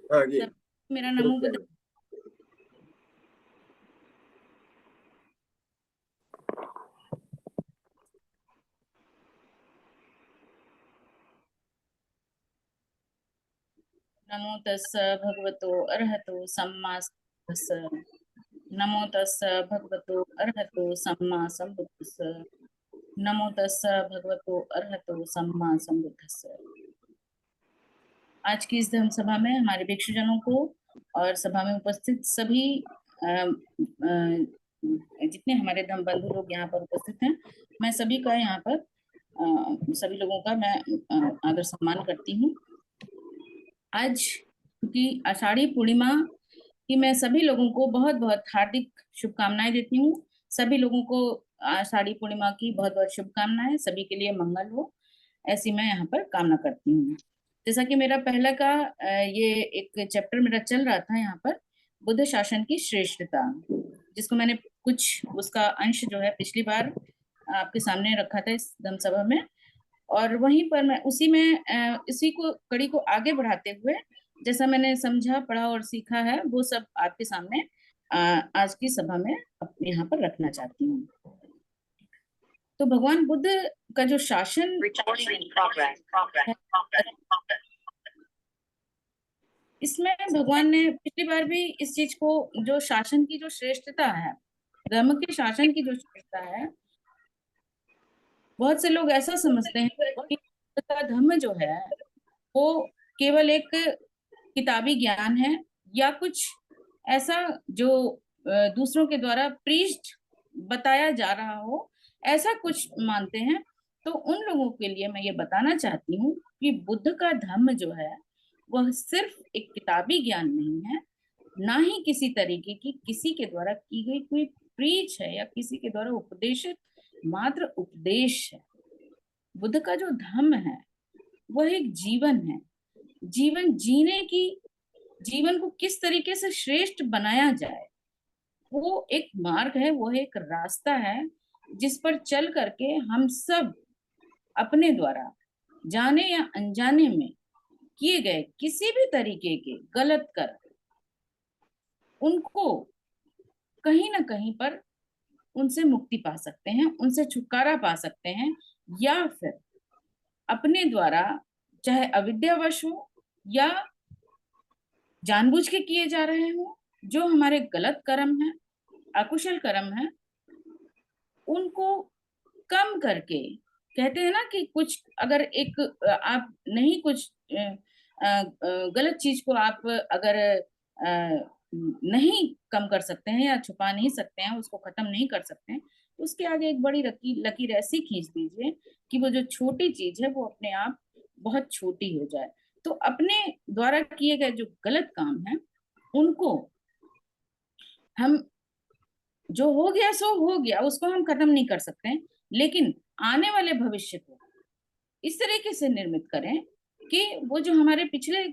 हाँ जी। सब मेरा नमो बुद्ध। नमो तस्स भगवतो अरहतो सम्मा सम्बुद्धस्स। नमो तस्स भगवतो अरहतो सम्मा सम्बुद्धस्स। नमो तस्स भगवतो अरहतो सम्मा सम्बुद्धस्स। आज की इस धर्म सभा में हमारे भिक्षुजनों को और सभा में उपस्थित सभी जितने हमारे धर्म बंधु लोग यहाँ पर उपस्थित हैं, मैं सभी का यहाँ पर सभी लोगों का मैं आदर सम्मान करती हूँ। आज क्योंकि आषाढ़ी पूर्णिमा की मैं सभी लोगों को बहुत बहुत हार्दिक शुभकामनाएं देती हूँ। सभी लोगों को आषाढ़ी पूर्णिमा की बहुत बहुत शुभकामनाएं, सभी के लिए मंगल हो, ऐसी मैं यहाँ पर कामना करती हूँ। जैसा कि मेरा पहला का ये एक चैप्टर मेरा चल रहा था यहाँ पर, बुद्ध शासन की श्रेष्ठता, जिसको मैंने कुछ उसका अंश जो है पिछली बार आपके सामने रखा था इस धम्म सभा में, और वहीं पर मैं उसी में इसी को कड़ी को आगे बढ़ाते हुए जैसा मैंने समझा, पढ़ा और सीखा है वो सब आपके सामने आज की सभा में अपने यहाँ पर रखना चाहती हूँ। तो भगवान बुद्ध का जो शासन है, इसमें भगवान ने पिछली बार भी इस चीज को, जो शासन की जो श्रेष्ठता है, धर्म के शासन की जो श्रेष्ठता है, बहुत से लोग ऐसा समझते हैं कि बुद्ध का धर्म जो है वो केवल एक किताबी ज्ञान है या कुछ ऐसा जो दूसरों के द्वारा प्रीच्ड बताया जा रहा हो, ऐसा कुछ मानते हैं। तो उन लोगों के लिए मैं ये बताना चाहती हूँ कि बुद्ध का धर्म जो है वह सिर्फ एक किताबी ज्ञान नहीं है, ना ही किसी तरीके की किसी के द्वारा की गई कोई प्रीच है या किसी के द्वारा उपदेशित मात्र उपदेश है। बुद्ध का जो धर्म है वह एक जीवन है, जीवन जीने की, जीवन को किस तरीके से श्रेष्ठ बनाया जाए, वो एक मार्ग है, वो एक रास्ता है जिस पर चल करके हम सब अपने द्वारा जाने या अनजाने में किए गए किसी भी तरीके के गलत कर्म, उनको कहीं ना कहीं पर उनसे मुक्ति पा सकते हैं, उनसे छुटकारा पा सकते हैं, या फिर अपने द्वारा चाहे अविद्यावश हो या जानबूझ के किए जा रहे हो, जो हमारे गलत कर्म है, अकुशल कर्म है, उनको कम करके, कहते हैं ना कि कुछ अगर एक आप नहीं कुछ गलत चीज को आप अगर नहीं कम कर सकते हैं या छुपा नहीं सकते हैं, उसको खत्म नहीं कर सकते हैं, तो उसके आगे एक बड़ी लकीर ऐसी खींच दीजिए कि वो जो छोटी चीज है वो अपने आप बहुत छोटी हो जाए। तो अपने द्वारा किए गए जो गलत काम है उनको हम, जो हो गया सो हो गया, उसको हम खत्म नहीं कर सकते हैं, लेकिन आने वाले भविष्य को इस तरीके से निर्मित करें कि वो जो हमारे पिछले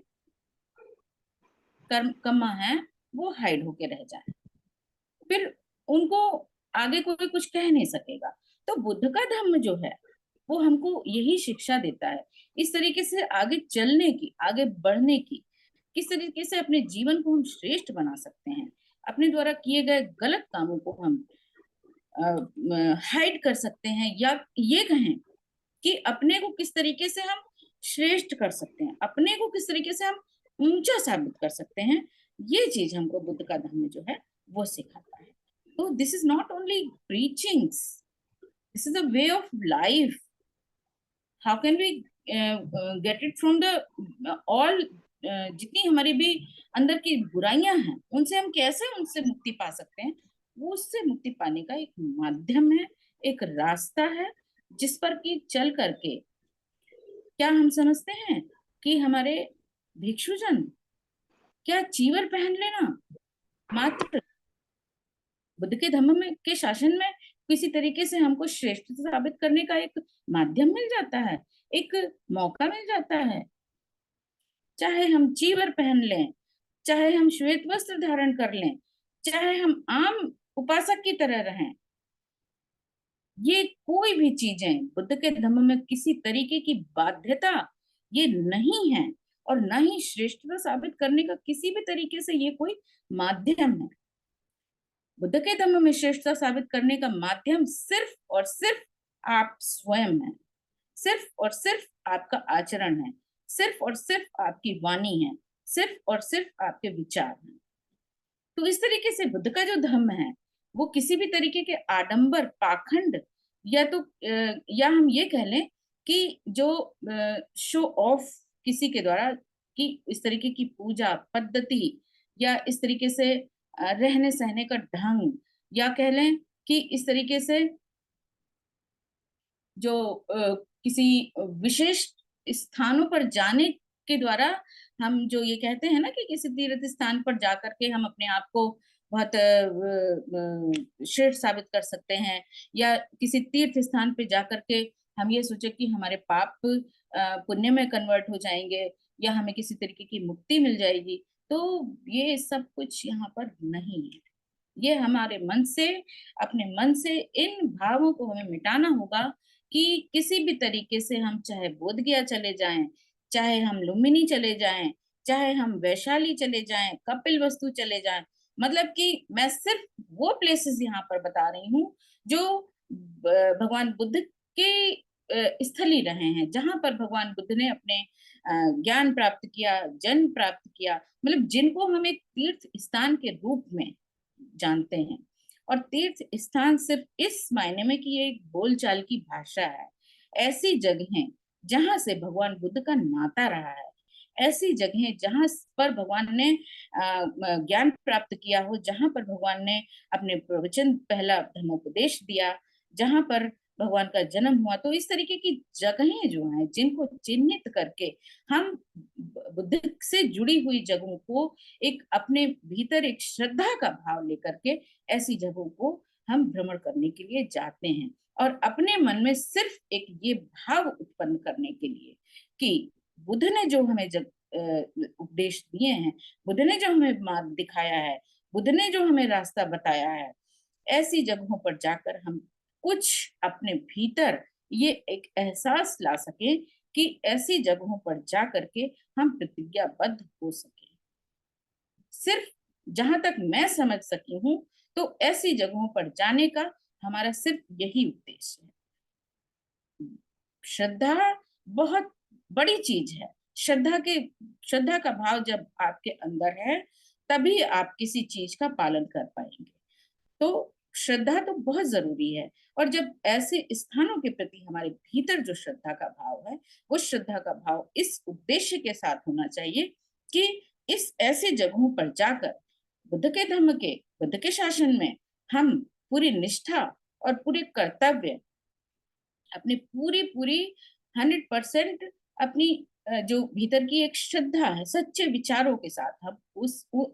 कर्म है वो हाइड होके रह जाए, फिर उनको आगे कोई कुछ कह नहीं सकेगा। तो बुद्ध का धर्म जो है वो हमको यही शिक्षा देता है, इस तरीके से आगे चलने की, आगे बढ़ने की, किस तरीके से अपने जीवन को हम श्रेष्ठ बना सकते हैं, अपने द्वारा किए गए गलत कामों को हम हाइड कर सकते हैं, या ये कहें कि अपने को किस तरीके से हम श्रेष्ठ कर सकते हैं, अपने को किस तरीके से हम ऊंचा साबित कर सकते हैं, ये चीज हमको बुद्ध का धर्म जो है वो सिखाता है। तो this is not only preachings, this is a way of life. How can we get it from the all, जितनी हमारी भी अंदर की बुराइयां हैं उनसे हम कैसे उनसे मुक्ति पा सकते हैं, वो उससे मुक्ति पाने का एक माध्यम है, एक रास्ता है, जिस पर कि चल करके क्या हम समझते हैं कि हमारे भिक्षुजन क्या चीवर पहन लेना मात्र बुद्ध के धम्म में के शासन में किसी तरीके से हमको श्रेष्ठ साबित करने का एक माध्यम मिल जाता है, एक मौका मिल जाता है। चाहे हम चीवर पहन लें, चाहे हम श्वेत वस्त्र धारण कर लें, चाहे हम आम उपासक की तरह रहें, ये कोई भी चीजें बुद्ध के धम्म में किसी तरीके की बाध्यता ये नहीं है। और न ही श्रेष्ठता साबित करने का किसी भी तरीके से ये कोई माध्यम है। बुद्ध के धम्म में श्रेष्ठता साबित करने का माध्यम सिर्फ और सिर्फ आप स्वयं है, सिर्फ और सिर्फ आपका आचरण है, सिर्फ और सिर्फ आपकी वाणी है, सिर्फ और सिर्फ आपके विचार हैं। तो इस तरीके से बुद्ध का जो धम्म है वो किसी भी तरीके के आडंबर, पाखंड या तो या हम ये कह लें कि जो शो ऑफ किसी के द्वारा कि इस तरीके की पूजा पद्धति या इस तरीके से रहने सहने का ढंग, या कह लें कि इस तरीके से जो किसी विशेष स्थानों पर जाने के द्वारा हम जो ये कहते हैं ना कि किसी तीर्थ स्थान पर जाकर के हम अपने आप को बहुत श्रेष्ठ साबित कर सकते हैं, या किसी तीर्थ स्थान पे जाकर के हम ये सोचे कि हमारे पाप पुण्य में कन्वर्ट हो जाएंगे या हमें किसी तरीके की मुक्ति मिल जाएगी। तो ये सब कुछ यहाँ पर नहीं है। ये हमारे मन से, अपने मन से इन भावों को हमें मिटाना होगा कि किसी भी तरीके से हम चाहे बोध गया चले जाएं, चाहे हम लुम्बिनी चले जाएं, चाहे हम वैशाली चले जाएं, कपिल वस्तु चले जाएं, मतलब कि मैं सिर्फ वो प्लेसेस यहाँ पर बता रही हूँ जो भगवान बुद्ध के स्थली रहे हैं, जहां पर भगवान बुद्ध ने अपने ज्ञान प्राप्त किया, जन्म प्राप्त किया, मतलब जिनको हम एक तीर्थ स्थान के रूप में जानते हैं। और तीर्थ स्थान सिर्फ इस मायने में कि ये एक बोलचाल की भाषा है, ऐसी जगहें जहां से भगवान बुद्ध का नाता रहा है, ऐसी जगहें जहां पर भगवान ने ज्ञान प्राप्त किया हो, जहां पर भगवान ने अपने प्रवचन पहला धर्मोपदेश दिया, जहां पर भगवान का जन्म हुआ। तो इस तरीके की जगहें जो हैं जिनको चिन्हित करके हम बुद्ध से जुड़ी हुई जगहों को एक अपने भीतर एक श्रद्धा का भाव लेकर के ऐसी जगहों को हम भ्रमण करने के लिए जाते हैं, और अपने मन में सिर्फ एक ये भाव उत्पन्न करने के लिए कि बुद्ध ने जो हमें उपदेश दिए हैं, बुद्ध ने जो हमें मार्ग दिखाया है, बुद्ध ने जो हमें रास्ता बताया है, ऐसी जगहों पर जाकर हम कुछ अपने भीतर ये एक एहसास ला सके कि ऐसी जगहों पर जा करके हम प्रतिज्ञाबद्ध हो सके। सिर्फ जहां तक मैं समझ सकी हूं तो ऐसी जगहों पर जाने का हमारा सिर्फ यही उद्देश्य है। श्रद्धा बहुत बड़ी चीज है। श्रद्धा का भाव जब आपके अंदर है तभी आप किसी चीज का पालन कर पाएंगे। तो श्रद्धा तो बहुत जरूरी है, और जब ऐसे स्थानों के प्रति हमारे भीतर जो श्रद्धा का भाव है, वो श्रद्धा का भाव इस उद्देश्य के साथ होना चाहिए कि इस ऐसे जगहों पर जाकर बुद्ध के धम्म के, बुद्ध के शासन में हम पूरी निष्ठा और पूरे कर्तव्य, अपनी पूरी पूरी 100% अपनी जो भीतर की एक श्रद्धा है, सच्चे विचारों के साथ हम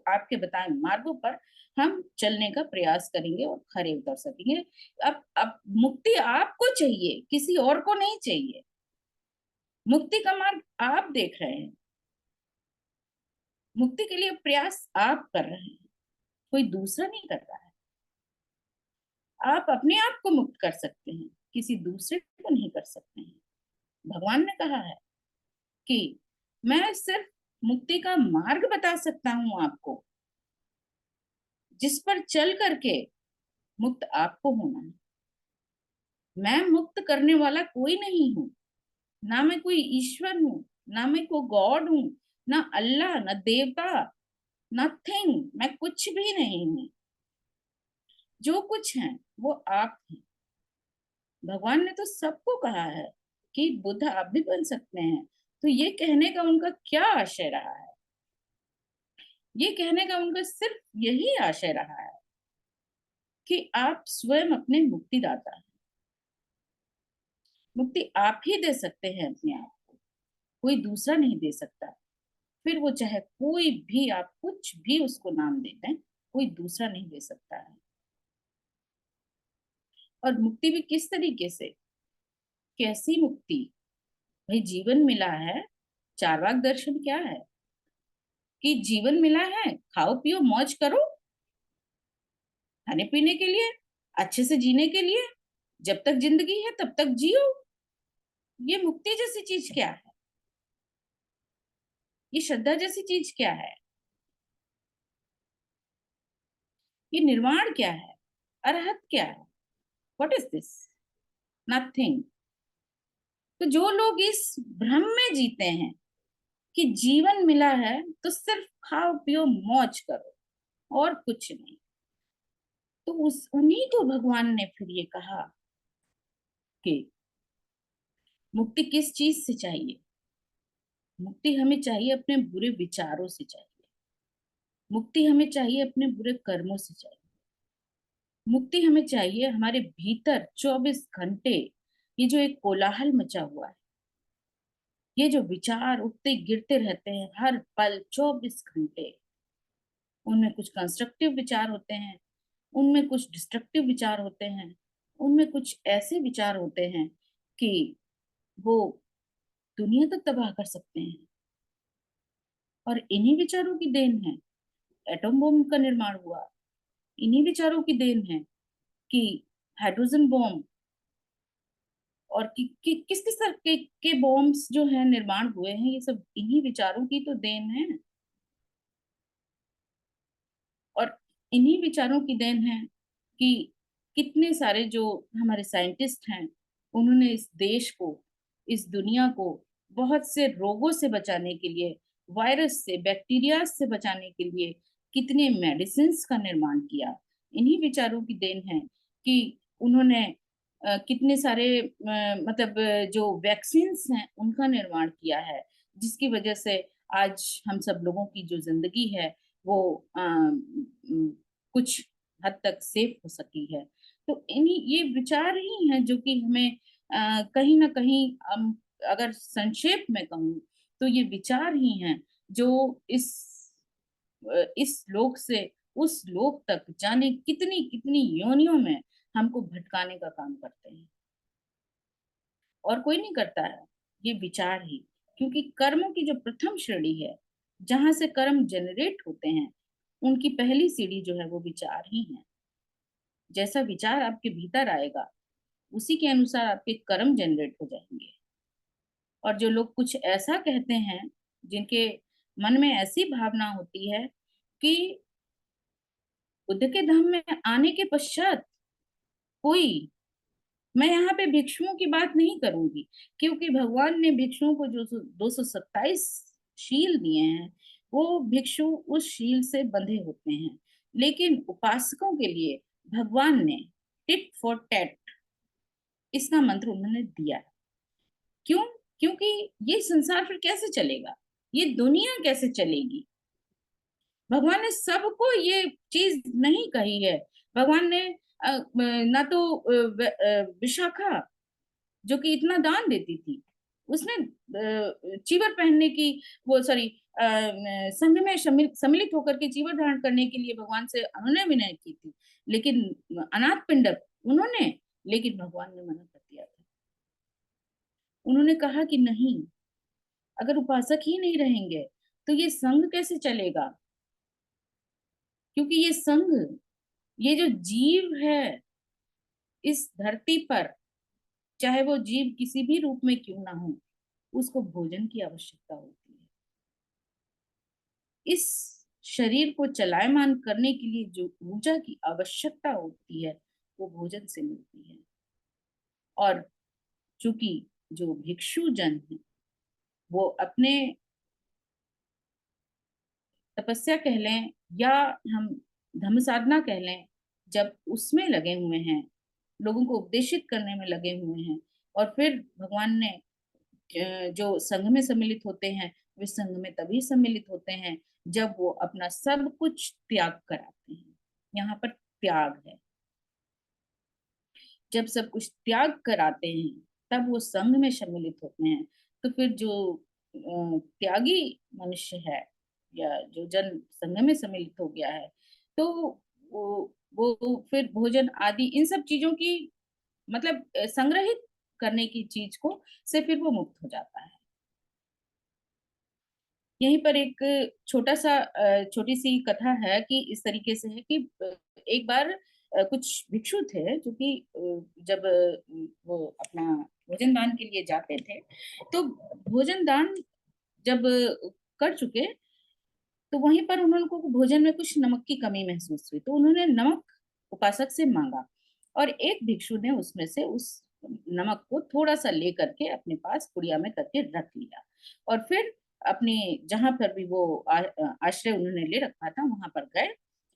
आपके बताए मार्गों पर हम चलने का प्रयास करेंगे और खरे उतर सकेंगे। अब मुक्ति आपको चाहिए, किसी और को नहीं चाहिए। मुक्ति का मार्ग आप देख रहे हैं, मुक्ति के लिए प्रयास आप कर रहे हैं, कोई दूसरा नहीं कर रहा है। आप अपने आप को मुक्त कर सकते हैं, किसी दूसरे को नहीं कर सकते हैं। भगवान ने कहा है कि मैं सिर्फ मुक्ति का मार्ग बता सकता हूं आपको, जिस पर चल करके मुक्त आपको होना है। मैं मुक्त करने वाला कोई नहीं हूं, ना मैं कोई ईश्वर हूं, ना मैं कोई गॉड हूं, ना अल्लाह, ना देवता, नथिंग। मैं कुछ भी नहीं हूं। जो कुछ है वो आप हैं। भगवान ने तो सबको कहा है कि बुद्ध आप भी बन सकते हैं। तो ये कहने का उनका क्या आशय रहा है? ये कहने का उनका सिर्फ यही आशय रहा है कि आप स्वयं अपने मुक्तिदाता हैं। मुक्ति आप ही दे सकते हैं अपने आप को, कोई दूसरा नहीं दे सकता। फिर वो चाहे कोई भी, आप कुछ भी उसको नाम दे दें, कोई दूसरा नहीं दे सकता है। और मुक्ति भी किस तरीके से, कैसी मुक्ति? भाई जीवन मिला है, चार्वाक दर्शन क्या है कि जीवन मिला है, खाओ पियो मौज करो, खाने पीने के लिए, अच्छे से जीने के लिए, जब तक जिंदगी है तब तक जियो। ये मुक्ति जैसी चीज क्या है? ये श्रद्धा जैसी चीज क्या है? ये निर्वाण क्या है? अरहत क्या है? What is this? नथिंग। तो जो लोग इस भ्रम में जीते हैं कि जीवन मिला है तो सिर्फ खाओ पियो मौज करो और कुछ नहीं, तो उस उन्हीं को भगवान ने फिर ये कहा कि मुक्ति किस चीज से चाहिए? मुक्ति हमें चाहिए अपने बुरे विचारों से चाहिए। मुक्ति हमें चाहिए अपने बुरे कर्मों से चाहिए। मुक्ति हमें चाहिए हमारे भीतर 24 घंटे ये जो एक कोलाहल मचा हुआ है, ये जो विचार उठते गिरते रहते हैं हर पल 24 घंटे, उनमें कुछ कंस्ट्रक्टिव विचार होते हैं, उनमें कुछ डिस्ट्रक्टिव विचार होते हैं, उनमें कुछ ऐसे विचार होते हैं कि वो दुनिया तक तबाह कर सकते हैं। और इन्हीं विचारों की देन है एटॉम बम का निर्माण हुआ। इन्हीं विचारों की देन है कि हाइड्रोजन बॉम्ब और किस किस तरह के बॉम्ब्स जो है निर्माण हुए हैं, ये सब इन्हीं विचारों की तो देन है। और इन्हीं विचारों की देन है कि कितने सारे जो हमारे साइंटिस्ट हैं, उन्होंने इस देश को, इस दुनिया को बहुत से रोगों से बचाने के लिए, वायरस से, बैक्टीरिया से बचाने के लिए कितने मेडिसिन का निर्माण किया। इन्हीं विचारों की देन है कि उन्होंने कितने सारे मतलब जो वैक्सीन हैं उनका निर्माण किया है, जिसकी वजह से आज हम सब लोगों की जो जिंदगी है वो कुछ हद तक सेफ हो सकी है। तो इन्हीं ये विचार ही हैं जो कि हमें कहीं ना कहीं अगर संक्षेप में कहूँ तो ये विचार ही हैं जो इस लोक से उस लोक तक जाने कितनी कितनी योनियों में हमको भटकाने का काम करते हैं। और कोई नहीं करता है, ये विचार ही। क्योंकि कर्मों की जो प्रथम श्रेणी है, जहां से कर्म जनरेट होते हैं, उनकी पहली सीढ़ी जो है वो विचार ही है। जैसा विचार आपके भीतर आएगा, उसी के अनुसार आपके कर्म जनरेट हो जाएंगे। और जो लोग कुछ ऐसा कहते हैं, जिनके मन में ऐसी भावना होती है कि बुद्ध के धाम में आने के पश्चात कोई, मैं यहाँ पे भिक्षुओं की बात नहीं करूंगी, क्योंकि भगवान ने भिक्षुओं को जो 227 शील दिए हैं, वो भिक्षु उस शील से बंधे होते हैं। लेकिन उपासकों के लिए भगवान ने टिट फॉर टैट इसका मंत्र उन्होंने दिया है। क्यों? क्योंकि ये संसार फिर कैसे चलेगा, ये दुनिया कैसे चलेगी? भगवान ने सबको ये चीज नहीं कही है। भगवान ने ना तो विशाखा जो कि इतना दान देती थी, उसने चीवर पहनने की, वो सॉरी, संघ में सम्मिलित होकर के चीवर धारण करने के लिए भगवान से अनुनय विनय की थी। लेकिन अनाथ पिंडक उन्होंने, लेकिन भगवान ने मना कर दिया था। उन्होंने कहा कि नहीं, अगर उपासक ही नहीं रहेंगे तो ये संघ कैसे चलेगा? क्योंकि ये संघ, ये जो जीव है इस धरती पर, चाहे वो जीव किसी भी रूप में क्यों ना हो, उसको भोजन की आवश्यकता होती है। इस शरीर को चलायमान करने के लिए जो ऊर्जा की आवश्यकता होती है, वो भोजन से मिलती है। और चूंकि जो भिक्षु जन है, वो अपने तपस्या कह लें या हम धर्म साधना कह लें, जब उसमें लगे हुए हैं, लोगों को उपदेशित करने में लगे हुए हैं, और फिर भगवान ने जो संघ में सम्मिलित होते हैं, वे संघ में तभी सम्मिलित होते हैं जब वो अपना सब कुछ त्याग कराते हैं। यहाँ पर त्याग है। जब सब कुछ त्याग कराते हैं तब वो संघ में सम्मिलित होते हैं। तो फिर जो त्यागी मनुष्य है या जो जन संघ में सम्मिलित हो गया है, तो वो फिर भोजन आदि इन सब चीजों की, मतलब संग्रहित करने की चीज को से फिर वो मुक्त हो जाता है। यहीं पर एक छोटी सी कथा है कि इस तरीके से है कि एक बार कुछ भिक्षु थे जो कि जब वो अपना भोजन दान के लिए जाते थे, तो भोजन दान जब कर चुके, तो वहीं पर उन्होंने को भोजन में कुछ नमक की कमी महसूस हुई, तो उन्होंने नमक उपासक से मांगा, और एक भिक्षु ने उसमें से उस नमक को थोड़ा सा ले करके अपने पास पुड़िया में करके रख लिया, और फिर अपने जहां पर भी वो आश्रय उन्होंने ले रखा था वहां पर गए।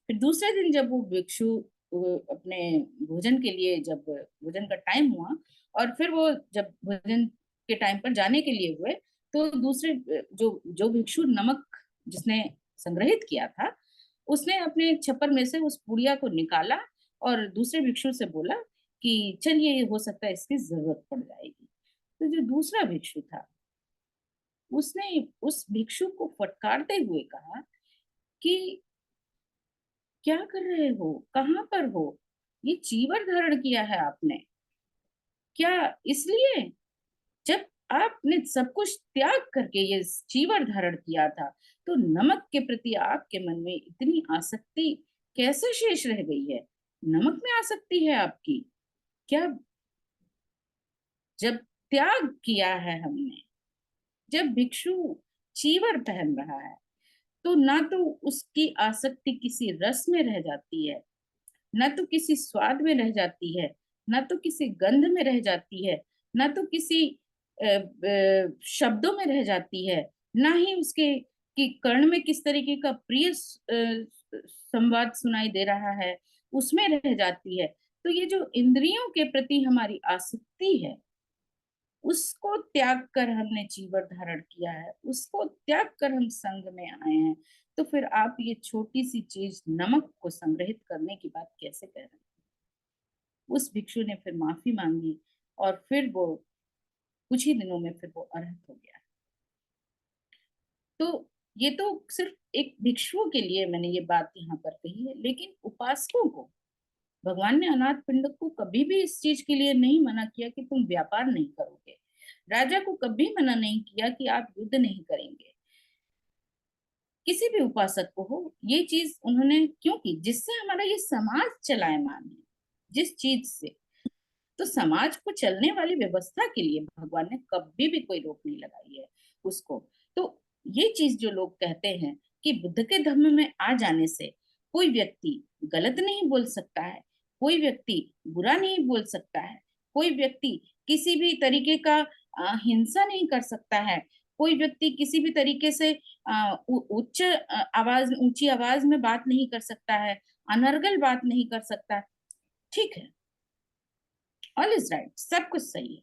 फिर दूसरे दिन जब वो भिक्षु अपने भोजन के लिए, जब भोजन का टाइम हुआ, और फिर वो जब भोजन के टाइम पर जाने के लिए हुए, तो दूसरे जो जो भिक्षु नमक जिसने संग्रहित किया था, उसने अपने छप्पर में से उस पुड़िया को निकाला और दूसरे भिक्षु से बोला कि चलिए, हो सकता है इसकी जरूरत पड़ जाएगी। तो जो दूसरा भिक्षु था, उसने उस भिक्षु को फटकारते हुए कहा कि क्या कर रहे हो, कहाँ पर हो, ये चीवर धारण किया है आपने क्या? इसलिए जब आपने सब कुछ त्याग करके ये चीवर धारण किया था, तो नमक के प्रति आपके मन में इतनी आसक्ति कैसे शेष रह गई है? नमक में आसक्ति है आपकी क्या? जब त्याग किया है हमने, जब भिक्षु चीवर पहन रहा है, तो ना तो उसकी आसक्ति किसी रस में रह जाती है, ना तो किसी स्वाद में रह जाती है, ना तो किसी गंध में रह जाती है, ना तो किसी शब्दों में रह जाती है, ना ही उसके कि कर्ण में किस तरीके का प्रिय संवाद सुनाई दे रहा है, उसमें रह जाती है। तो ये जो इंद्रियों के प्रति हमारी आसक्ति है, उसको त्याग कर हमने जीवन धारण किया है, उसको त्याग कर हम संग में आए हैं, तो फिर आप ये छोटी सी चीज नमक को संग्रहित करने की बात कैसे कह रहे हैं? उस भिक्षु ने फिर माफी मांगी, और फिर वो कुछ ही दिनों में फिर वो अरहत हो गया। तो ये तो सिर्फ एक भिक्षुओं के लिए मैंने ये बात यहाँ पर कही है, लेकिन उपासकों को भगवान ने अनाथ पिंडक को कभी भी इस चीज के लिए नहीं मना किया कि तुम व्यापार नहीं करोगे। राजा को कभी मना नहीं किया कि आप युद्ध नहीं करेंगे। किसी भी उपासक को हो ये चीज उन्होंने, क्योंकि जिससे हमारा ये समाज चलायमान है, जिस चीज से, तो समाज को चलने वाली व्यवस्था के लिए भगवान ने कभी भी कोई रोक नहीं लगाई है उसको। तो ये चीज जो लोग कहते हैं कि बुद्ध के धर्म में आ जाने से कोई व्यक्ति गलत नहीं बोल सकता है, कोई व्यक्ति बुरा नहीं बोल सकता है, कोई व्यक्ति किसी भी तरीके का हिंसा नहीं कर सकता है, कोई व्यक्ति किसी भी तरीके से उच्च आवाज, ऊंची आवाज में बात नहीं कर सकता है, अनर्गल बात नहीं कर सकता। ठीक है, ऑल इज राइट, सब कुछ सही है।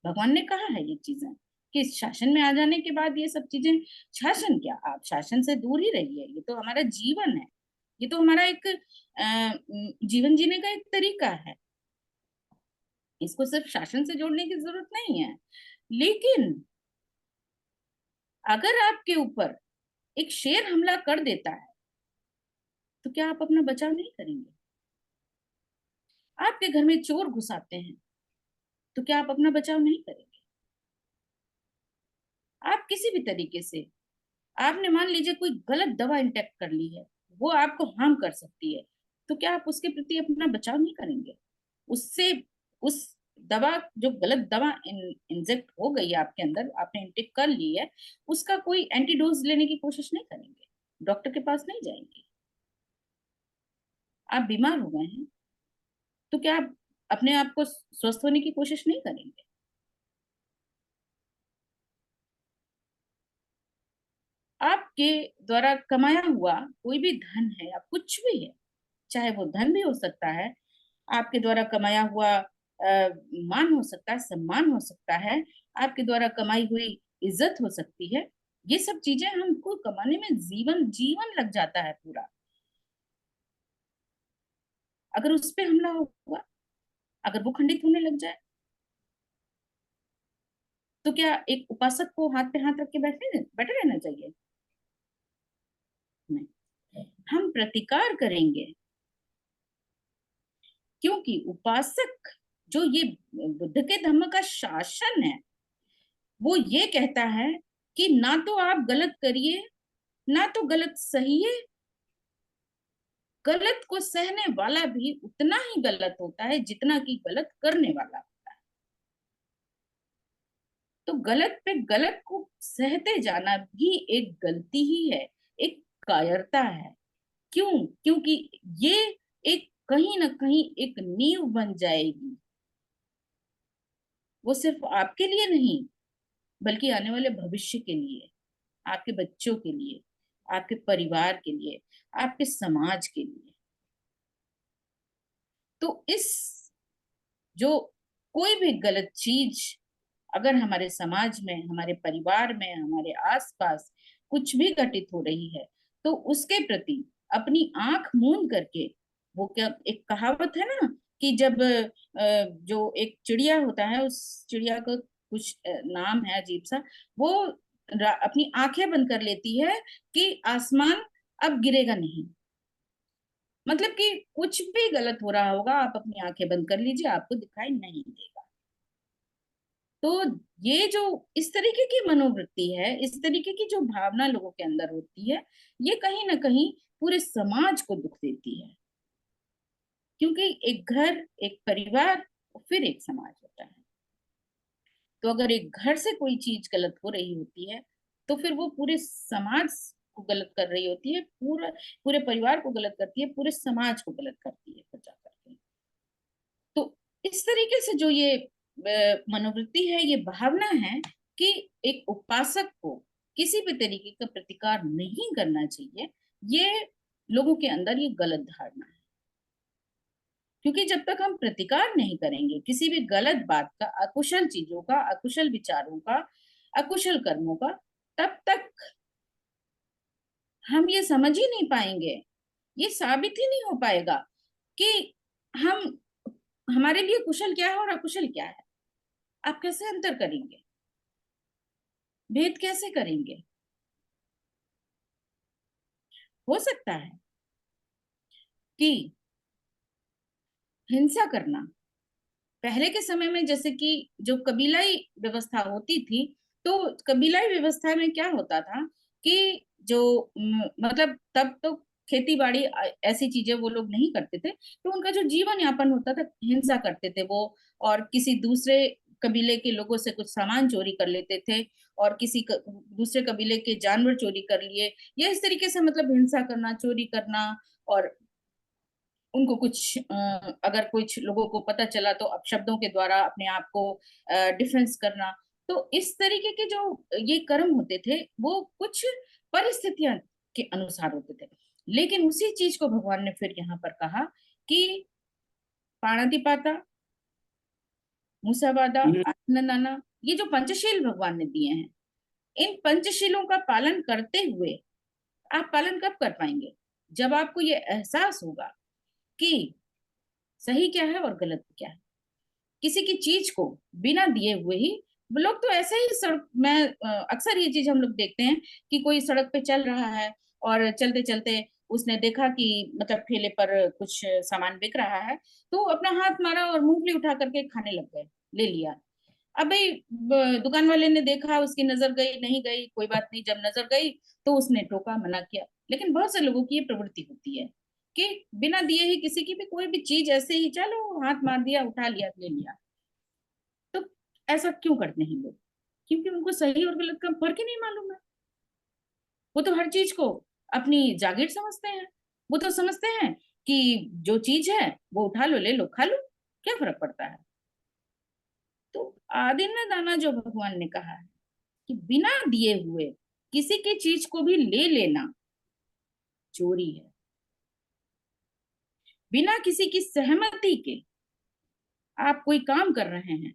भगवान ने कहा है ये चीजें कि शासन में आ जाने के बाद ये सब चीजें, शासन क्या, आप शासन से दूर ही रहिए, ये तो हमारा जीवन है, ये तो हमारा एक जीवन जीने का एक तरीका है, इसको सिर्फ शासन से जोड़ने की जरूरत नहीं है। लेकिन अगर आपके ऊपर एक शेर हमला कर देता है, तो क्या आप अपना बचाव नहीं करेंगे? आपके घर में चोर घुस आते हैं, तो क्या आप अपना बचाव नहीं करेंगे? आप किसी भी तरीके से, आपने मान लीजिए कोई गलत दवा इंटेक्ट कर ली है, वो आपको हार्म कर सकती है, तो क्या आप उसके प्रति अपना बचाव नहीं करेंगे? उससे, उस दवा, जो गलत दवा इंजेक्ट हो गई है आपके अंदर, आपने इंटेक कर ली है, उसका कोई एंटीडोज लेने की कोशिश नहीं करेंगे, डॉक्टर के पास नहीं जाएंगे। आप बीमार हो गए हैं, तो क्या आप अपने आप को स्वस्थ होने की कोशिश नहीं करेंगे? आपके द्वारा कमाया हुआ कोई भी धन है या कुछ भी है, चाहे वो धन भी हो सकता है, आपके द्वारा कमाया हुआ मान हो सकता है, सम्मान हो सकता है, आपके द्वारा कमाई हुई इज्जत हो सकती है, ये सब चीजें हमको कमाने में जीवन जीवन लग जाता है पूरा। अगर उस पे हमला हुआ, अगर वो खंडित होने लग जाए, तो क्या एक उपासक को हाथ पे हाथ रख के बैठे रहना चाहिए? नहीं, हम प्रतिकार करेंगे, क्योंकि उपासक, जो ये बुद्ध के धम्म का शासन है, वो ये कहता है कि ना तो आप गलत करिए, ना तो गलत सहिए, गलत को सहने वाला भी उतना ही गलत होता है जितना कि गलत करने वाला। तो गलत पे गलत को सहते जाना भी एक गलती ही है, एक कायरता है। क्यों? क्योंकि ये एक कहीं ना कहीं एक नींव बन जाएगी, वो सिर्फ आपके लिए नहीं बल्कि आने वाले भविष्य के लिए, आपके बच्चों के लिए, आपके परिवार के लिए, आपके समाज के लिए। तो इस जो कोई भी गलत चीज अगर हमारे समाज में, हमारे परिवार में, हमारे आसपास कुछ भी घटित हो रही है, तो उसके प्रति अपनी आंख मूंद करके, वो क्या एक कहावत है ना कि जब जो एक चिड़िया होता है, उस चिड़िया का कुछ नाम है अजीब सा, वो अपनी आंखें बंद कर लेती है कि आसमान अब गिरेगा नहीं। मतलब कि कुछ भी गलत हो रहा होगा, आप अपनी आंखें बंद कर लीजिए, आपको दिखाई नहीं देगा। तो ये जो इस तरीके की मनोवृत्ति है, इस तरीके की जो भावना लोगों के अंदर होती है, ये कहीं ना कहीं पूरे समाज को दुख देती है। क्योंकि एक घर, एक परिवार, फिर एक समाज होता है। तो अगर एक घर से कोई चीज गलत हो रही होती है, तो फिर वो पूरे समाज को गलत कर रही होती है, पूरा पूरे परिवार को गलत करती है, पूरे समाज को गलत करती है फिर जाकर के। तो इस तरीके से जो ये मनोवृत्ति है, ये भावना है कि एक उपासक को किसी भी तरीके का प्रतिकार नहीं करना चाहिए, ये लोगों के अंदर ये गलत धारणा है। क्योंकि जब तक हम प्रतिकार नहीं करेंगे किसी भी गलत बात का, अकुशल चीजों का, अकुशल विचारों का, अकुशल कर्मों का, तब तक हम ये समझ ही नहीं पाएंगे, ये साबित ही नहीं हो पाएगा कि हम हमारे लिए कुशल क्या है और अकुशल क्या है। आप कैसे अंतर करेंगे, भेद कैसे करेंगे? हो सकता है कि हिंसा करना पहले के समय में, जैसे कि जो कबीलाई व्यवस्था होती थी, तो कबीलाई व्यवस्था में क्या होता था कि जो मतलब तब तो खेती बाड़ी ऐसी चीजें वो लोग नहीं करते थे, तो उनका जो जीवन यापन होता था, हिंसा करते थे वो, और किसी दूसरे कबीले के लोगों से कुछ सामान चोरी कर लेते थे, और दूसरे कबीले के जानवर चोरी कर लिए, या इस तरीके से मतलब हिंसा करना, चोरी करना। और उनको कुछ अगर कुछ लोगों को पता चला तो अपशब्दों के द्वारा अपने आप को डिफेंस करना। तो इस तरीके के जो ये कर्म होते थे, वो कुछ परिस्थितियां के अनुसार होते थे। लेकिन उसी चीज को भगवान ने फिर यहाँ पर कहा कि पाणातिपाता, मुसावादा, आत्मनाना, ये जो पंचशील भगवान ने दिए हैं, इन पंचशीलों का पालन करते हुए आप पालन कब कर पाएंगे? जब आपको ये एहसास होगा कि सही क्या है और गलत क्या है। किसी की चीज को बिना दिए हुए ही, लोग तो ऐसे ही सड़क में अक्सर ये चीज हम लोग देखते हैं कि कोई सड़क पे चल रहा है और चलते चलते उसने देखा कि मतलब ठेले पर कुछ सामान बिक रहा है, तो अपना हाथ मारा और मूंगफली उठा करके खाने लग गए, ले लिया। अब भाई दुकान वाले ने देखा, उसकी नजर गई, नहीं गई कोई बात नहीं, जब नजर गई तो उसने टोका, मना किया। लेकिन बहुत से लोगों की ये प्रवृत्ति होती है कि बिना दिए ही किसी की भी कोई भी चीज ऐसे ही चलो हाथ मार दिया, उठा लिया, ले लिया। तो ऐसा क्यों करते हैं लोग? क्योंकि उनको सही और गलत का फर्क ही नहीं मालूम है। वो तो हर चीज को अपनी जागीर समझते हैं। वो तो समझते हैं कि जो चीज है वो उठा लो, ले लो, खा लो, क्या फर्क पड़ता है। तो आदि न दाना जो भगवान ने कहा है कि बिना दिए हुए किसी की चीज को भी ले लेना चोरी है। बिना किसी की सहमति के आप कोई काम कर रहे हैं,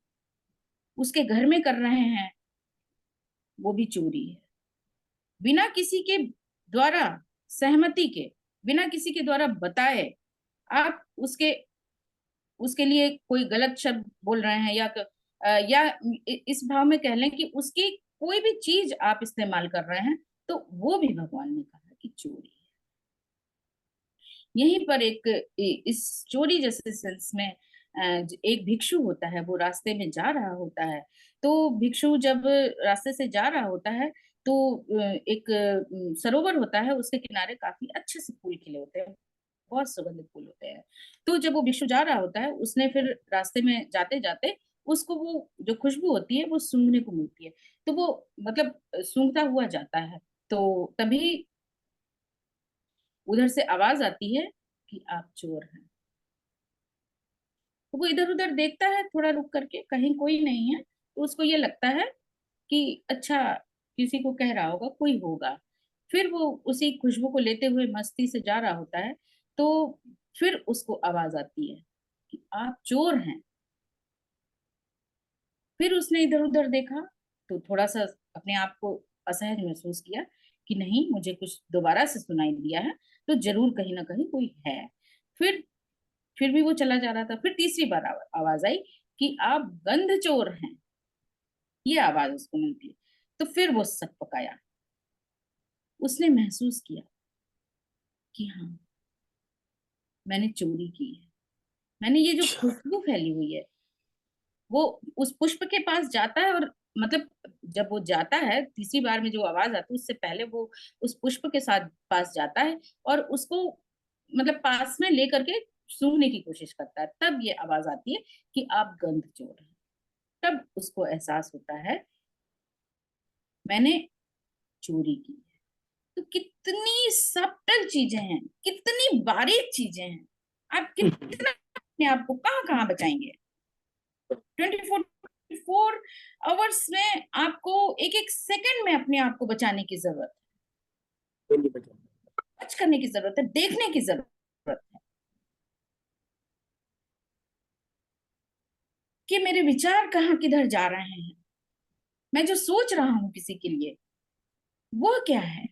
उसके घर में कर रहे हैं, वो भी चोरी है। बिना किसी के द्वारा सहमति के, बिना किसी के द्वारा बताए आप उसके उसके लिए कोई गलत शब्द बोल रहे हैं, या इस भाव में कह लें कि उसकी कोई भी चीज आप इस्तेमाल कर रहे हैं, तो वो भी भगवान ने कहा कि चोरी है। यहीं पर एक इस चोरी जैसे सेंस में एक भिक्षु होता है, वो रास्ते में जा रहा होता है। तो भिक्षु जब रास्ते से जा रहा होता है, तो एक सरोवर होता है, उसके किनारे काफी अच्छे से फूल खिले होते हैं, बहुत सुगंधित फूल होते हैं। तो जब वो भिक्षु जा रहा होता है, उसने फिर रास्ते में जाते जाते उसको वो जो खुशबू होती है वो सूंघने को मिलती है। तो वो मतलब सूंघता हुआ जाता है, तो तभी उधर से आवाज आती है कि आप चोर हैं। तो वो इधर उधर देखता है थोड़ा रुक करके, कहीं कोई नहीं है, तो उसको ये लगता है कि अच्छा किसी को कह रहा होगा, कोई होगा। फिर वो उसी खुशबू को लेते हुए मस्ती से जा रहा होता है, तो फिर उसको आवाज आती है कि आप चोर हैं। फिर उसने इधर उधर देखा, तो थोड़ा सा अपने आप को असहज महसूस किया कि नहीं, मुझे कुछ दोबारा से सुनाई दिया है, तो जरूर कहीं ना कहीं कोई है। फिर फिर भी वो चला जा रहा था, फिर तीसरी बार आवाज आई कि आप गंध चोर हैं। ये आवाज उसको मिलती है। तो फिर वो सक पकाया, उसने महसूस किया कि हाँ, मैंने चोरी की है। मैंने ये जो खुशबू फैली हुई है, वो उस पुष्प के पास जाता है, और मतलब जब वो जाता है तीसरी बार में जो आवाज आती है, उससे पहले वो उस पुष्प के साथ पास जाता है और उसको मतलब पास में लेकर के सूंघने की कोशिश करता है। तब ये आवाज आती है कि आप गंध चोर हैं। तब उसको एहसास होता है मैंने चोरी की है। तो कितनी सब्टल चीजें हैं, कितनी बारीक चीजें हैं। आप कितना अपने आप को कहाँ कहाँ बचाएंगे। 24 आवर्स में आपको एक एक सेकंड में अपने आप को बचाने की जरूरत है, सच करने की जरूरत है, देखने की जरूरत है कि मेरे विचार कहाँ किधर जा रहे हैं, मैं जो सोच रहा हूँ किसी के लिए वो क्या है।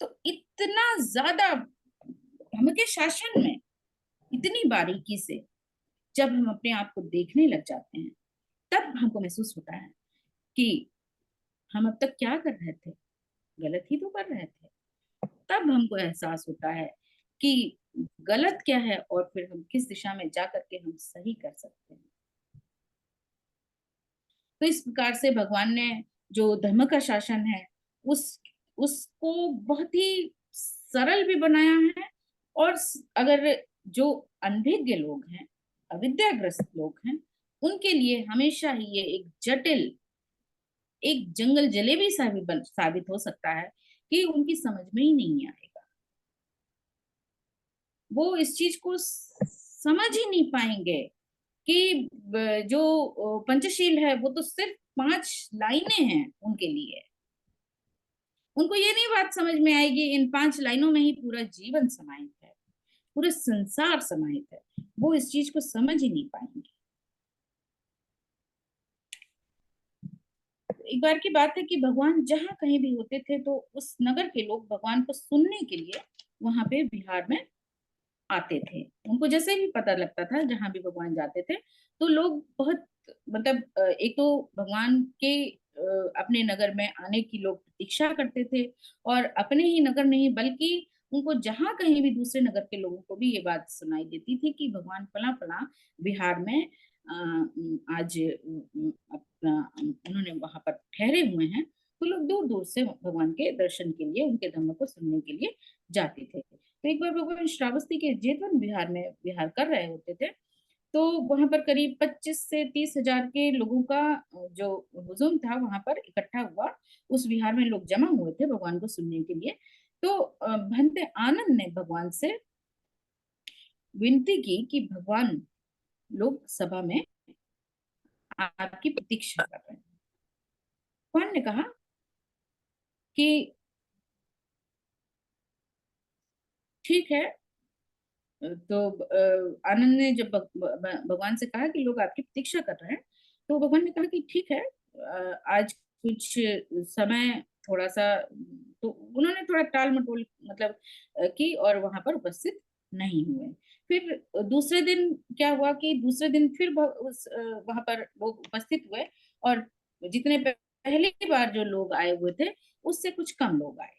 तो इतना ज्यादा हमके शासन में, इतनी बारीकी से जब हम अपने आप को देखने लग जाते हैं, तब हमको महसूस होता है कि हम अब तक क्या कर रहे थे, गलत ही तो कर रहे थे। तब हमको एहसास होता है कि गलत क्या है और फिर हम किस दिशा में जा करके हम सही कर सकते हैं। तो इस प्रकार से भगवान ने जो धर्म का शासन है, उस उसको बहुत ही सरल भी बनाया है। और अगर जो अनभिज्ञ लोग हैं, अविद्याग्रस्त लोग हैं, उनके लिए हमेशा ही ये एक जटिल, एक जंगल जलेबी सा भी साबित हो सकता है कि उनकी समझ में ही नहीं आएगा। वो इस चीज को समझ ही नहीं पाएंगे कि जो पंचशील है वो तो सिर्फ 5 लाइनें हैं उनके लिए। उनको ये नहीं बात समझ में आएगी इन 5 लाइनों में ही पूरा जीवन समाहित है, पूरे संसार समाहित है। वो इस चीज को समझ ही नहीं पाएंगे। एक बार की बात है कि भगवान जहां कहीं भी होते थे, तो उस नगर के लोग भगवान को सुनने के लिए वहां पे बिहार में आते थे। उनको जैसे भी पता लगता था, जहां भी भगवान जाते थे, तो लोग बहुत मतलब एक तो भगवान के अपने नगर में आने की लोग प्रतीक्षा करते थे। और अपने ही नगर नहीं, बल्कि उनको जहां कहीं भी दूसरे नगर के लोगों को भी ये बात सुनाई देती थी कि भगवान फला फला बिहार में आज अपना उन्होंने वहां पर ठहरे हुए हैं। तो लोग दूर दूर से भगवान के दर्शन के लिए, उनके धर्म को सुनने के लिए जाते थे। तो एक बार भगवान श्रावस्ती के जेतवन बिहार में विहार कर रहे होते थे, तो वहां पर करीब 25 से 30 हजार के लोगों का जो हुजूम था वहां पर इकट्ठा हुआ। उस विहार में लोग जमा हुए थे भगवान को सुनने के लिए। तो भंते आनंद ने भगवान से विनती की कि भगवान, लोग सभा में आपकी प्रतीक्षा कर रहे हैं। भगवान ने कहा कि ठीक है। तो आनंद ने जब भगवान से कहा कि लोग आपकी प्रतीक्षा कर रहे हैं, तो भगवान ने कहा कि ठीक है, आज कुछ समय थोड़ा सा, तो उन्होंने थोड़ा टाल मटोल मतलब की और वहां पर उपस्थित नहीं हुए। फिर दूसरे दिन क्या हुआ कि दूसरे दिन फिर वहां पर लोग उपस्थित हुए, और जितने पहली बार जो लोग आए हुए थे उससे कुछ कम लोग आए।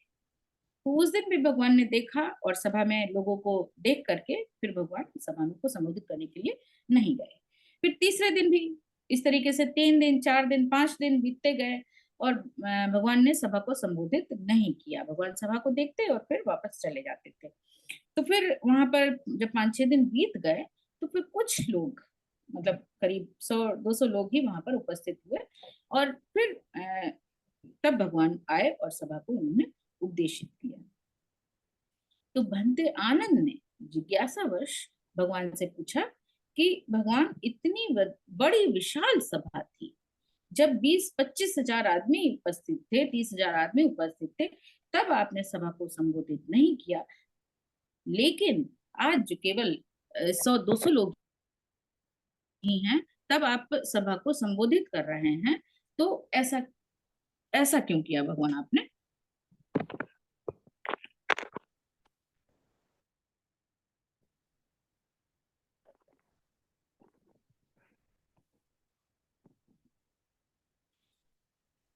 तो उस दिन भी भगवान ने देखा, और सभा में लोगों को देख करके फिर भगवान सभा में को संबोधित करने के लिए नहीं गए। फिर तीसरे दिन भी इस तरीके से 3 दिन, 4 दिन, 5 दिन बीतते गए, और भगवान ने सभा को संबोधित नहीं किया। भगवान सभा को देखते और फिर वापस चले जाते थे। तो फिर वहां पर जब 5-6 दिन बीत गए, तो फिर कुछ लोग, मतलब करीब 100-200 लोग ही वहां पर उपस्थित हुए, और फिर तब भगवान आए और सभा को उन्होंने उपदेशित किया। तो भंते आनंद ने जिज्ञासावश भगवान से पूछा कि भगवान, इतनी बड़ी विशाल सभा थी, जब 20-25 हजार आदमी उपस्थित थे, 30 हजार आदमी उपस्थित थे, तब आपने सभा को संबोधित नहीं किया, लेकिन आज जो केवल 100-200 लोग ही हैं, तब आप सभा को संबोधित कर रहे हैं। तो ऐसा ऐसा क्यों किया भगवान आपने?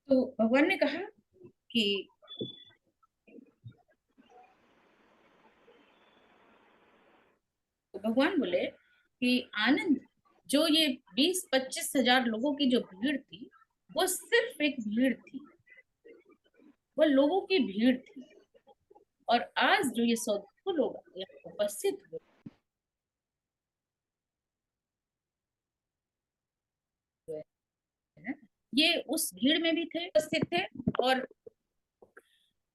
तो भगवान ने कहा कि तो भगवान बोले कि आनंद, जो ये 20-25 हजार लोगों की जो भीड़ थी, वो सिर्फ एक भीड़ थी, वो लोगों की भीड़ थी। और आज जो ये 100 लोग यहाँ उपस्थित हुए हैं, ये उस भीड़ में भी थे, उपस्थित थे, और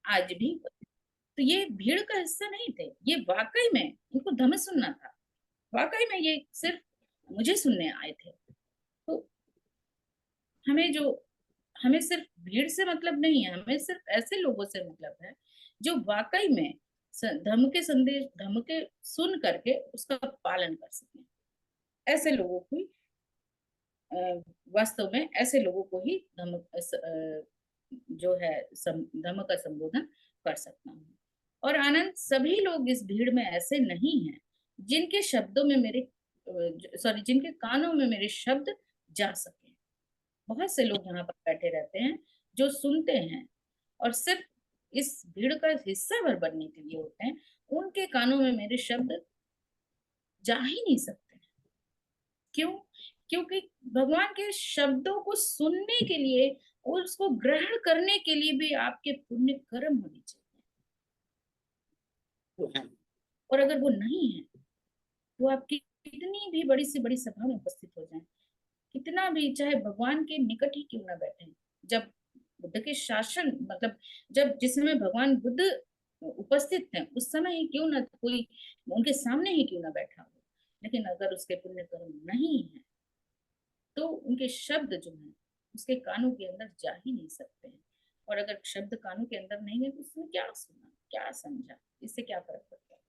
आज भी। तो ये भीड़ का हिस्सा नहीं थे, ये वाकई में इनको धम्म सुनना था, वाकई में ये सिर्फ मुझे सुनने आए थे। तो हमें जो हमें सिर्फ भीड़ से मतलब नहीं है, हमें सिर्फ ऐसे लोगों से मतलब है जो वाकई में धर्म के संदेश, धर्म के सुन करके उसका पालन कर सकें। ऐसे लोगों की वास्तव में ऐसे लोगों को ही धर्म जो है धर्म का संबोधन कर सकता हूँ। और आनंद, सभी लोग इस भीड़ में ऐसे नहीं हैं जिनके शब्दों में मेरे सॉरी जिनके कानों में मेरे शब्द जा सके। बहुत से लोग यहाँ पर बैठे रहते हैं जो सुनते हैं, और सिर्फ इस भीड़ का हिस्सा भर बनने के लिए होते हैं, उनके कानों में मेरे शब्द जा ही नहीं सकते। क्यों? क्योंकि भगवान के शब्दों को सुनने के लिए और उसको ग्रहण करने के लिए भी आपके पुण्य कर्म होने चाहिए। और अगर वो नहीं है, तो आप कितनी भी बड़ी से बड़ी सभा में उपस्थित हो जाए, कितना भी, चाहे भगवान के निकट ही क्यों ना बैठे, जब बुद्ध के शासन, मतलब जब जिस समय भगवान बुद्ध उपस्थित थे, उस समय ही क्यों ना कोई उनके सामने ही क्यों ना बैठा हो, लेकिन अगर उसके पुण्य कर्म नहीं है, तो उनके शब्द जो है उसके कानों के अंदर जा ही नहीं सकते हैं। और अगर शब्द कानों के अंदर नहीं है, तो उसमें क्या सुना, क्या समझा, इससे क्या फर्क पड़ता है?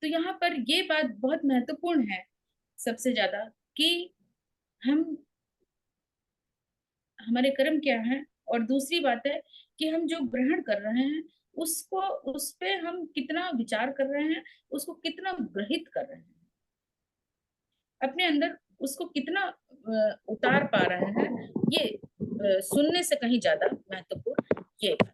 तो यहाँ पर ये बात बहुत महत्वपूर्ण है सबसे ज्यादा, कि हम हमारे कर्म क्या हैं, और दूसरी बात है कि हम जो ग्रहण कर रहे हैं उसको, उस पे हम कितना विचार कर रहे हैं, उसको कितना ग्रहित कर रहे हैं, अपने अंदर उसको कितना उतार पा रहे हैं, ये सुनने से कहीं ज्यादा महत्वपूर्ण ये बात।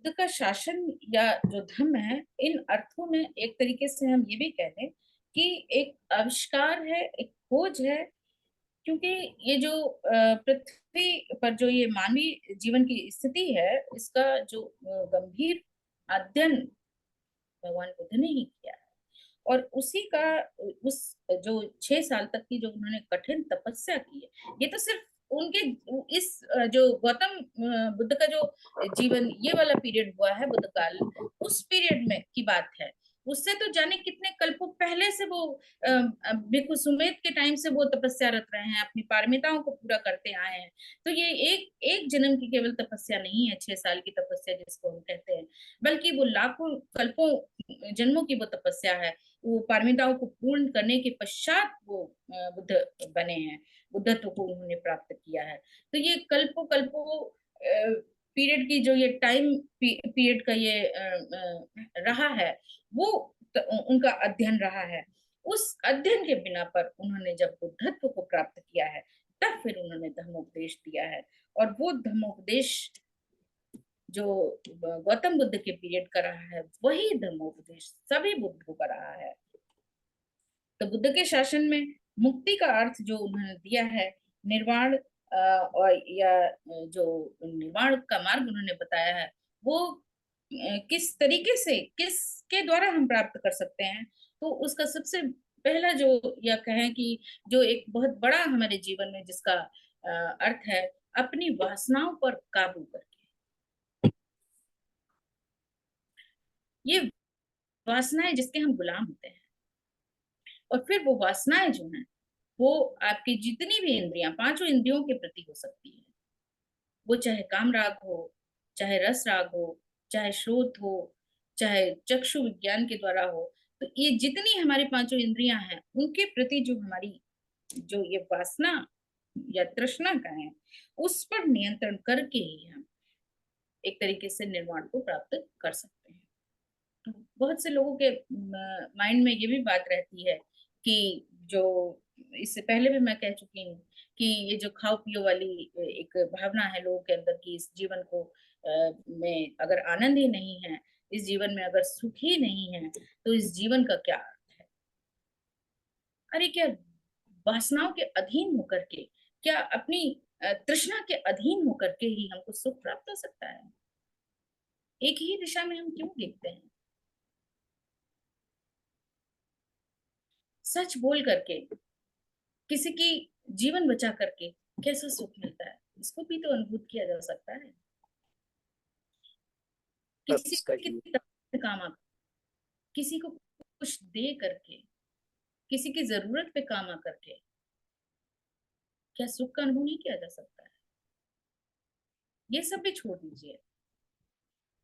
बुद्ध का शासन या जो धम्म है, इन अर्थों में एक तरीके से हम ये भी कह लें कि एक आविष्कार है, एक खोज है। क्योंकि ये जो पृथ्वी पर जो ये मानवीय जीवन की स्थिति है, इसका जो गंभीर अध्ययन भगवान बुद्ध ने ही किया है। और उसी का उस जो 6 साल तक की जो उन्होंने कठिन तपस्या की है, ये तो सिर्फ उनके इस जो गौतम बुद्ध का जो जीवन ये वाला पीरियड हुआ है बुद्ध काल, उस पीरियड में की बात है। उससे तो जाने कितने कल्पों पहले से वो भिक्षु सुमेध के टाइम से वो तपस्यारत रहे हैं, अपनी पारमिताओं को पूरा करते आए हैं। तो ये एक एक जन्म की केवल तपस्या नहीं है, 6 साल की तपस्या जिसको हम कहते हैं, बल्कि वो लाखों कल्पों जन्मों की वो तपस्या है। वो पारमिताओं को पूर्ण करने के पश्चात वो बुद्ध बने हैं, बुद्धत्व को उन्होंने प्राप्त किया है। तो ये कल्पों कल्पों पीरियड की जो ये टाइम पीरियड का ये रहा है, वो उनका अध्ययन रहा है। उस अध्ययन के बिना पर उन्होंने जब बुद्धत्व को प्राप्त किया है, तब फिर उन्होंने धर्मोपदेश दिया है। और वो धर्मोपदेश जो गौतम बुद्ध के पीरियड का रहा है, वही धर्मोपदेश सभी बुद्धों का रहा है। तो बुद्ध के शासन में मुक्ति का अर्थ जो उन्होंने दिया है, निर्वाण, और या जो निर्वाण का मार्ग उन्होंने बताया है, वो किस तरीके से, किसके द्वारा हम प्राप्त कर सकते हैं, तो उसका सबसे पहला जो, या कहें कि जो एक बहुत बड़ा हमारे जीवन में जिसका अर्थ है, अपनी वासनाओं पर काबू करके। ये वासनाएं जिसके हम गुलाम होते हैं, और फिर वो वासनाएं जो हैं, वो आपकी जितनी भी इंद्रियां, पांचों इंद्रियों के प्रति हो सकती है। वो चाहे काम राग हो, चाहे रस राग हो, चाहे श्रोत हो, चाहे चक्षु विज्ञान के द्वारा हो। तो ये जितनी हमारी पांचों इंद्रियां हैं, उनके प्रति जो हमारी, जो ये वासना या तृष्णा का है, उस पर नियंत्रण करके ही हम एक तरीके से निर्वाण को प्राप्त कर सकते हैं। तो बहुत से लोगों के माइंड में ये भी बात रहती है कि जो, इससे पहले भी मैं कह चुकी हूँ कि ये जो खाओ पियो वाली एक भावना है लोगों के अंदर, कि इस जीवन को में अगर आनंद ही नहीं है, इस जीवन में अगर सुख ही नहीं है, तो इस जीवन का क्या अर्थ है। अरे क्या वासनाओं के अधीन होकर के, क्या अपनी तृष्णा के अधीन होकर के ही हमको सुख प्राप्त हो सकता है? एक ही दिशा में हम क्यों देखते हैं? सच बोल करके, किसी की जीवन बचा करके कैसा सुख मिलता है, इसको भी तो अनुभूत किया जा सकता है। किसी की तकलीफ में काम आ, किसी को कुछ दे करके, किसी की जरूरत पे काम आ करके, क्या सुख का अनुभव नहीं किया जा सकता है? ये सब भी छोड़ दीजिए,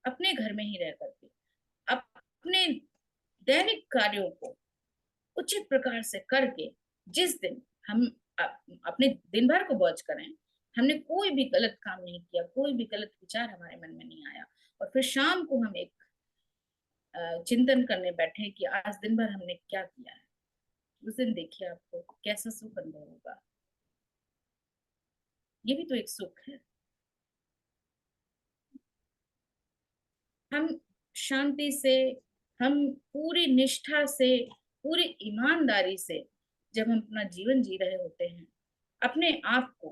अपने घर में ही रह करके अपने दैनिक कार्यों को उचित प्रकार से करके, जिस दिन हम अपने दिन भर को वॉच करें, हमने कोई भी गलत काम नहीं किया, कोई भी गलत विचार हमारे मन में नहीं आया, और फिर शाम को हम एक चिंतन करने बैठे कि आज दिन भर हमने क्या किया है, उस दिन देखिए आपको कैसा सुख अनुभव होगा। ये भी तो एक सुख है। हम शांति से, हम पूरी निष्ठा से, पूरी ईमानदारी से जब हम अपना जीवन जी रहे होते हैं, अपने आप को,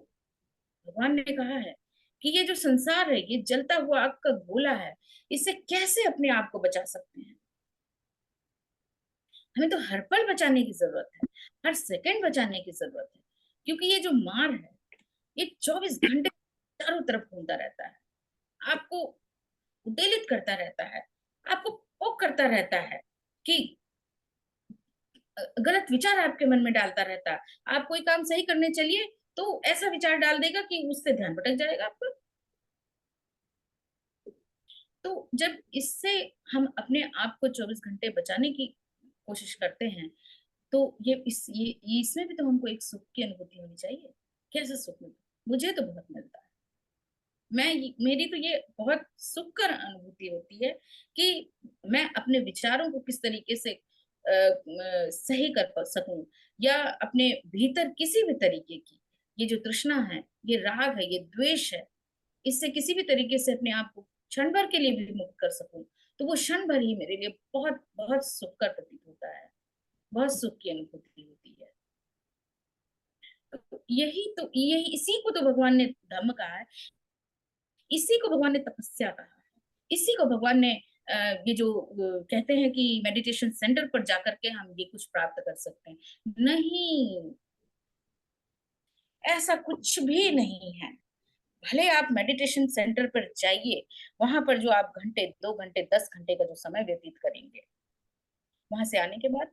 भगवान ने कहा है कि ये जो संसार है, ये जलता हुआ आग का गोला है, इससे कैसे अपने आप को बचा सकते हैं? हमें तो हर पल बचाने की जरूरत है, हर सेकंड बचाने की जरूरत है, क्योंकि ये जो मार है, ये 24 घंटे चारों तरफ घूमता रहता है, आपको उद्वेलित करता रहता है, आपको पोक करता रहता है कि गलत विचार आपके मन में डालता रहता है। आप कोई काम सही करने चलिए तो ऐसा विचार डाल देगा कि उससे ध्यान भटक जाएगा आपका। तो जब इससे हम अपने आप को 24 घंटे बचाने की कोशिश करते हैं, तो ये इसमें भी तो हमको एक सुख की अनुभूति होनी चाहिए। कैसे सुख मिलता है? मुझे तो बहुत मिलता है। मेरी तो ये बहुत सुखकर अनुभूति होती है कि मैं अपने विचारों को किस तरीके से सही कर सकूं, या अपने भीतर किसी भी तरीके की ये जो तृष्णा है, ये राग है, ये द्वेष है, इससे किसी भी तरीके से अपने आप को क्षण भर के लिए भी मुक्त कर सकूं, तो वो क्षण भर ही मेरे लिए बहुत बहुत सुखकर प्रतीत होता है, बहुत सुख की अनुभूति होती है। तो यही इसी को तो भगवान ने धर्म कहा है, इसी को भगवान ने तपस्या कहा है, इसी को भगवान ने ये जो कहते हैं कि मेडिटेशन सेंटर पर जाकर के हम ये कुछ प्राप्त कर सकते हैं, नहीं, ऐसा कुछ भी नहीं है। भले आप मेडिटेशन सेंटर पर जाइए, वहां पर जो आप घंटे, 2 घंटे, 10 घंटे का जो समय व्यतीत करेंगे, वहां से आने के बाद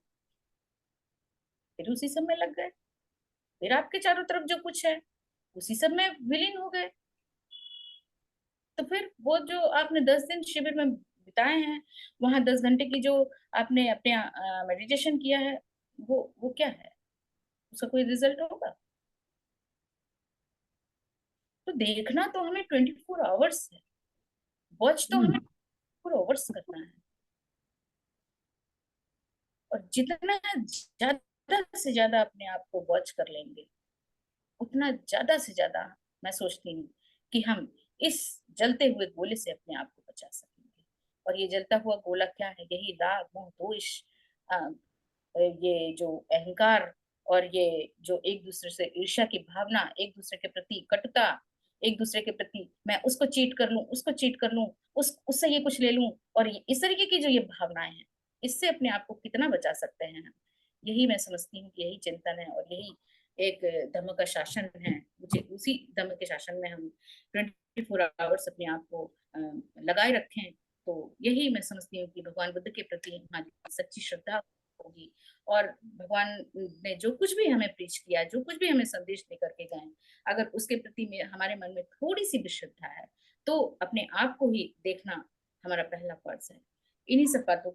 फिर उसी सब में लग गए, फिर आपके चारों तरफ जो कुछ है उसी सब में विलीन हो गए। तो फिर वो जो आपने 10 दिन शिविर में बिताए हैं, वहां 10 घंटे की जो आपने अपने मेडिटेशन किया है, वो क्या है? उसका कोई रिजल्ट होगा? तो देखना तो हमें 24 आवर्स है, वॉच तो हमें 24 आवर्स करना है। और जितना ज्यादा से ज्यादा अपने आप को वॉच कर लेंगे, उतना ज्यादा से ज्यादा मैं सोचती हूँ कि हम इस जलते हुए गोले से अपने आप को बचा सकेंगे। और ये जलता हुआ गोला क्या है? यही राग, मोह, द्वेष, अ, ये जो अहंकार और ये जो एक दूसरे से ईर्ष्या की भावना, एक दूसरे के प्रति कटुता, एक दूसरे के प्रति मैं उसको चीट कर लूं, उसको चीट कर लूं, उससे ये कुछ ले लूं, और इस तरीके की जो ये भावनाएं हैं, इससे अपने आप को कितना बचा सकते हैं हम। यही मैं समझती हूँ कि यही चिंतन है, और यही एक धम्म का शासन है। मुझे उसी धम्म के शासन में हम 24 आवर्स अपने आप को लगाए रखें। तो यही मैं समझती हूँ कि भगवान बुद्ध के प्रति हमारी सच्ची श्रद्धा होगी, और भगवान ने जो कुछ भी हमें प्रीच किया, जो कुछ भी हमें संदेश दे करके गए, अगर उसके प्रति में हमारे मन में थोड़ी सी भी श्रद्धा है, तो अपने आप को ही देखना हमारा पहला फर्ज है। इन्हीं सब बातों